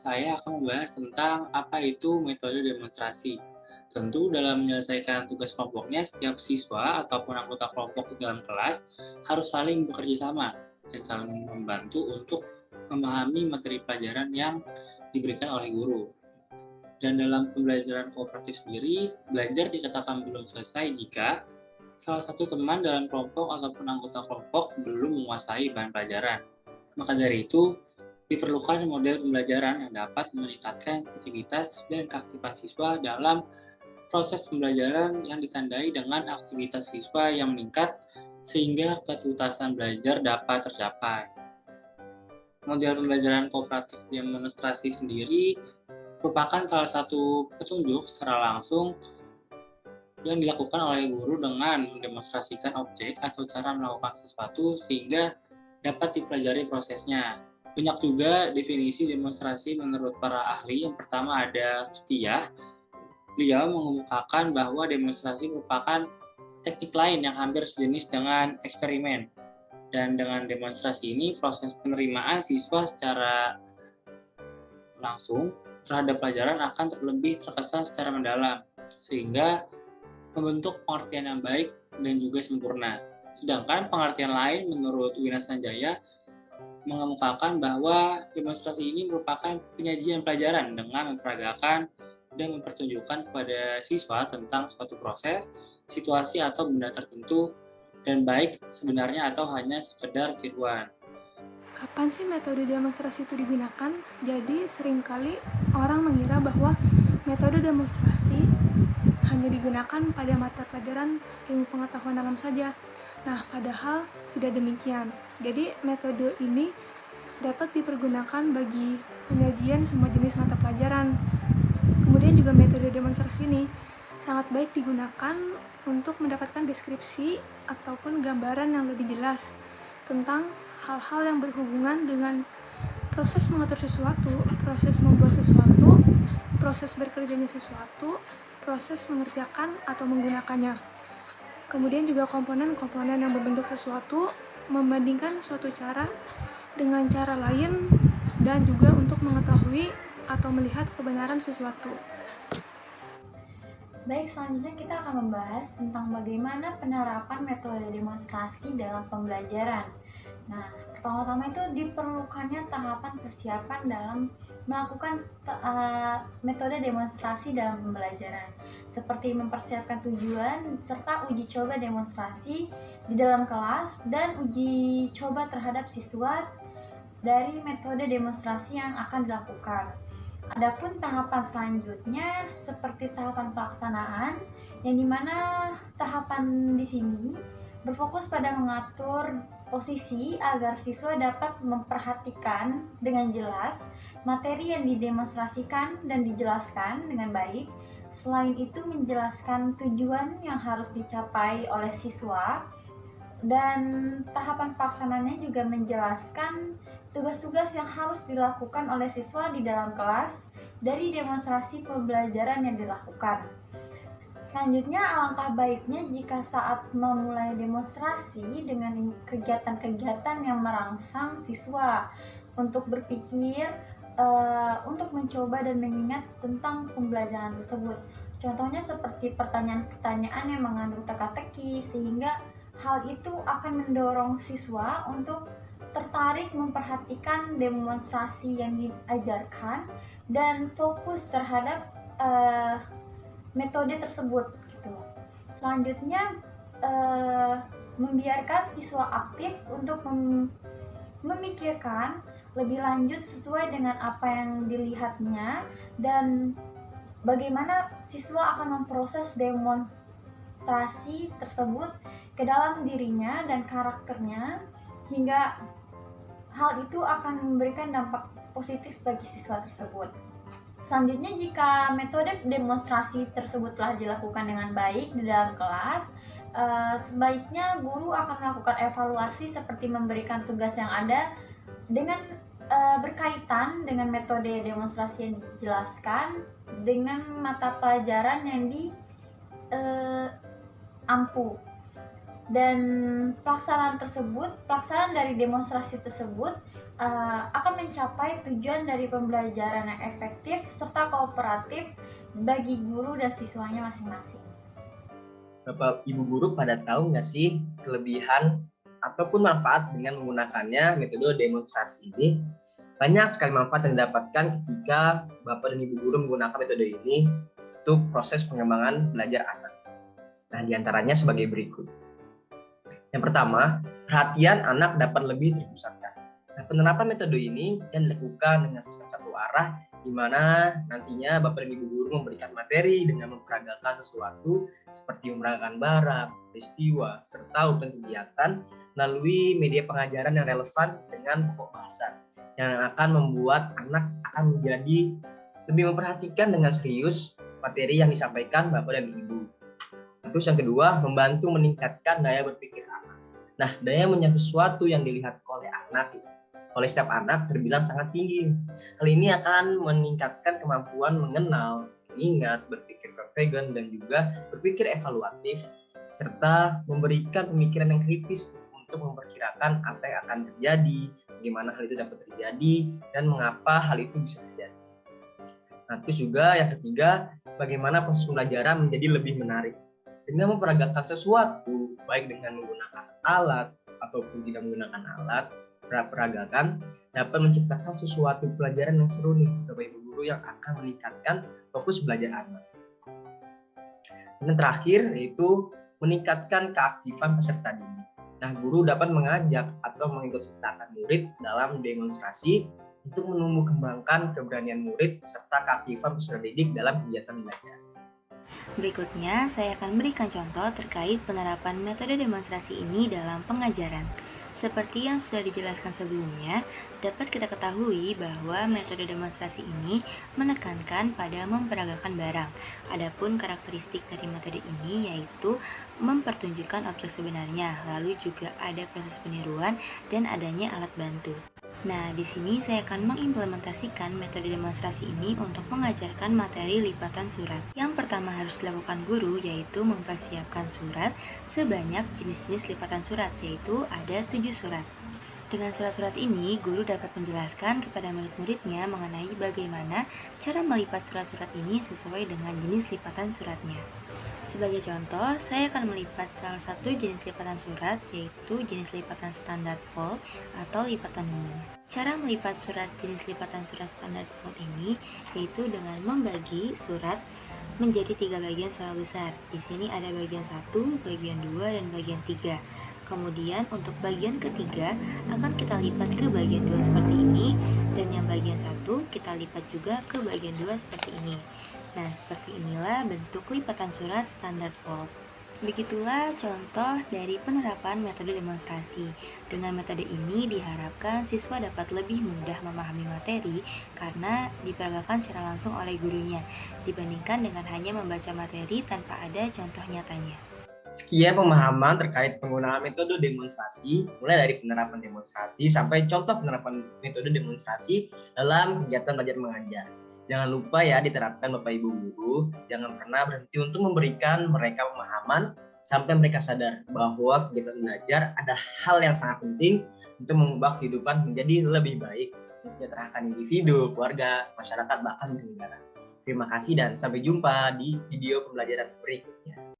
saya akan membahas tentang apa itu metode demonstrasi. Tentu dalam menyelesaikan tugas kelompoknya, setiap siswa ataupun anggota kelompok di dalam kelas harus saling bekerja sama dan saling membantu untuk memahami materi pelajaran yang diberikan oleh guru. Dan dalam pembelajaran kooperatif sendiri, belajar dikatakan belum selesai jika salah satu teman dalam kelompok ataupun anggota kelompok belum menguasai bahan pelajaran. Maka dari itu, diperlukan model pembelajaran yang dapat meningkatkan kreativitas dan keaktifan siswa dalam proses pembelajaran yang ditandai dengan aktivitas siswa yang meningkat sehingga ketuntasan belajar dapat tercapai. Model pembelajaran kooperatif demonstrasi sendiri merupakan salah satu petunjuk secara langsung yang dilakukan oleh guru dengan mendemonstrasikan objek atau cara melakukan sesuatu sehingga dapat dipelajari prosesnya. Banyak juga definisi demonstrasi menurut para ahli. Yang pertama ada Setia. Beliau mengemukakan bahwa demonstrasi merupakan teknik lain yang hampir sejenis dengan eksperimen. Dan dengan demonstrasi ini, proses penerimaan siswa secara langsung terhadap pelajaran akan lebih terkesan secara mendalam, sehingga membentuk pengertian yang baik dan juga sempurna. Sedangkan pengertian lain menurut Wina Sanjaya mengemukakan bahwa demonstrasi ini merupakan penyajian pelajaran dengan memperagakan dan mempertunjukkan kepada siswa tentang suatu proses, situasi atau benda tertentu dan baik sebenarnya atau hanya sekedar tiruan. Kapan sih metode demonstrasi itu digunakan? Jadi seringkali orang mengira bahwa metode demonstrasi hanya digunakan pada mata pelajaran ilmu pengetahuan alam saja. Nah, padahal tidak demikian. Jadi metode ini dapat dipergunakan bagi penyajian semua jenis mata pelajaran. Kemudian juga metode demonstrasi ini sangat baik digunakan untuk mendapatkan deskripsi ataupun gambaran yang lebih jelas tentang hal-hal yang berhubungan dengan proses mengatur sesuatu, proses membuat sesuatu, proses bekerjanya sesuatu, proses mengerjakan atau menggunakannya. Kemudian juga komponen-komponen yang berbentuk sesuatu, membandingkan suatu cara dengan cara lain, dan juga untuk mengetahui atau melihat kebenaran sesuatu. Baik, selanjutnya kita akan membahas tentang bagaimana penerapan metode demonstrasi dalam pembelajaran. Nah, pertama-tama itu diperlukannya tahapan persiapan dalam melakukan metode demonstrasi dalam pembelajaran, seperti mempersiapkan tujuan serta uji coba demonstrasi di dalam kelas dan uji coba terhadap siswa dari metode demonstrasi yang akan dilakukan. Adapun tahapan selanjutnya seperti tahapan pelaksanaan, yang dimana tahapan di sini berfokus pada mengatur posisi agar siswa dapat memperhatikan dengan jelas materi yang didemonstrasikan dan dijelaskan dengan baik. Selain itu menjelaskan tujuan yang harus dicapai oleh siswa, dan tahapan pelaksanaannya juga menjelaskan tugas-tugas yang harus dilakukan oleh siswa di dalam kelas dari demonstrasi pembelajaran yang dilakukan. Selanjutnya, alangkah baiknya jika saat memulai demonstrasi dengan kegiatan-kegiatan yang merangsang siswa untuk berpikir, untuk mencoba dan mengingat tentang pembelajaran tersebut. Contohnya seperti pertanyaan-pertanyaan yang mengandung teka-teki, sehingga hal itu akan mendorong siswa untuk tertarik memperhatikan demonstrasi yang diajarkan dan fokus terhadap metode tersebut gitu. Selanjutnya membiarkan siswa aktif untuk memikirkan lebih lanjut sesuai dengan apa yang dilihatnya dan bagaimana siswa akan memproses demonstrasi tersebut ke dalam dirinya dan karakternya, hingga hal itu akan memberikan dampak positif bagi siswa tersebut. Selanjutnya, jika metode demonstrasi tersebut telah dilakukan dengan baik di dalam kelas, sebaiknya guru akan melakukan evaluasi seperti memberikan tugas yang ada dengan berkaitan dengan metode demonstrasi yang dijelaskan dengan mata pelajaran yang diampu. Dan pelaksanaan dari demonstrasi tersebut akan mencapai tujuan dari pembelajaran yang efektif serta kooperatif bagi guru dan siswanya masing-masing. Bapak Ibu guru pada tahu nggak sih kelebihan ataupun manfaat dengan menggunakannya metode demonstrasi ini? Banyak sekali manfaat yang didapatkan ketika Bapak dan Ibu guru menggunakan metode ini untuk proses pengembangan belajar anak. Nah, diantaranya sebagai berikut. Yang pertama, perhatian anak dapat lebih terpusatkan. Nah, penerapan metode ini yang dilakukan dengan sistem satu arah, di mana nantinya Bapak dan Ibu guru memberikan materi dengan memperagakan sesuatu seperti memperagakan barang, peristiwa, serta urutan kegiatan melalui media pengajaran yang relevan dengan pokok bahasan, yang akan membuat anak akan menjadi lebih memperhatikan dengan serius materi yang disampaikan Bapak dan Ibu. Terus yang kedua, membantu meningkatkan daya berpikir anak. Nah, daya menyangka sesuatu yang dilihat oleh setiap anak terbilang sangat tinggi. Hal ini akan meningkatkan kemampuan mengenal, mengingat, berpikir konvergen, dan juga berpikir evaluatif, serta memberikan pemikiran yang kritis untuk memperkirakan apa yang akan terjadi, bagaimana hal itu dapat terjadi, dan mengapa hal itu bisa terjadi. Nah, terus juga yang ketiga, bagaimana proses pembelajaran menjadi lebih menarik. Dengan memperagakan sesuatu, baik dengan menggunakan alat ataupun tidak menggunakan alat, peragakan dapat menciptakan sesuatu pelajaran yang seru nih Bapak Ibu guru yang akan meningkatkan fokus belajar anak. Dan terakhir yaitu meningkatkan keaktifan peserta didik. Nah, guru dapat mengajak atau mengikutsertakan murid dalam demonstrasi untuk menumbuh kembangkan keberanian murid serta keaktifan peserta didik dalam kegiatan belajar. Berikutnya, saya akan berikan contoh terkait penerapan metode demonstrasi ini dalam pengajaran. Seperti yang sudah dijelaskan sebelumnya, dapat kita ketahui bahwa metode demonstrasi ini menekankan pada memperagakan barang. Adapun karakteristik dari metode ini yaitu mempertunjukkan objek sebenarnya, lalu juga ada proses peniruan dan adanya alat bantu. Nah, di sini saya akan mengimplementasikan metode demonstrasi ini untuk mengajarkan materi lipatan surat. Yang pertama harus dilakukan guru yaitu mempersiapkan surat sebanyak jenis-jenis lipatan surat, yaitu ada 7 surat. Dengan surat-surat ini, guru dapat menjelaskan kepada murid-muridnya mengenai bagaimana cara melipat surat-surat ini sesuai dengan jenis lipatan suratnya. Sebagai contoh, saya akan melipat salah satu jenis lipatan surat, yaitu jenis lipatan standar fold atau lipatan umum. Cara melipat surat jenis lipatan surat standar fold ini yaitu dengan membagi surat menjadi 3 bagian sama besar. Di sini ada bagian 1, bagian 2, dan bagian 3. Kemudian untuk bagian ketiga akan kita lipat ke bagian 2 seperti ini, dan yang bagian 1 kita lipat juga ke bagian 2 seperti ini. Nah, seperti inilah bentuk lipatan surat standar fold. Begitulah contoh dari penerapan metode demonstrasi. Dengan metode ini diharapkan siswa dapat lebih mudah memahami materi karena diperagakan secara langsung oleh gurunya, dibandingkan dengan hanya membaca materi tanpa ada contoh nyatanya. Sekian pemahaman terkait penggunaan metode demonstrasi, mulai dari penerapan demonstrasi sampai contoh penerapan metode demonstrasi dalam kegiatan belajar mengajar. Jangan lupa ya diterapkan Bapak Ibu guru, jangan pernah berhenti untuk memberikan mereka pemahaman sampai mereka sadar bahwa kegiatan belajar ada hal yang sangat penting untuk mengubah kehidupan menjadi lebih baik, mensejahterakan individu, keluarga, masyarakat, bahkan negara. Terima kasih dan sampai jumpa di video pembelajaran berikutnya.